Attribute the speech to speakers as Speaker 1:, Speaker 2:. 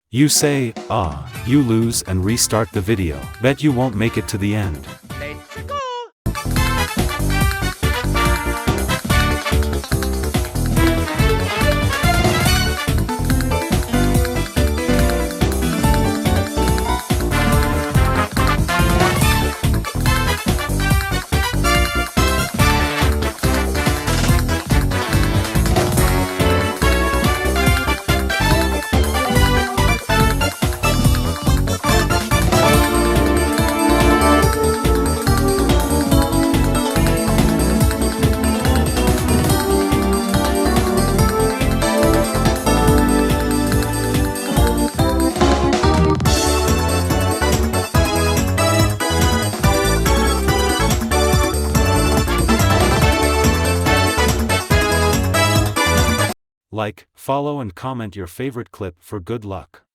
Speaker 1: You say, you lose and restart the video. Bet you won't make it to the end.
Speaker 2: Let's go!
Speaker 1: Like, follow and comment your favorite clip for good luck.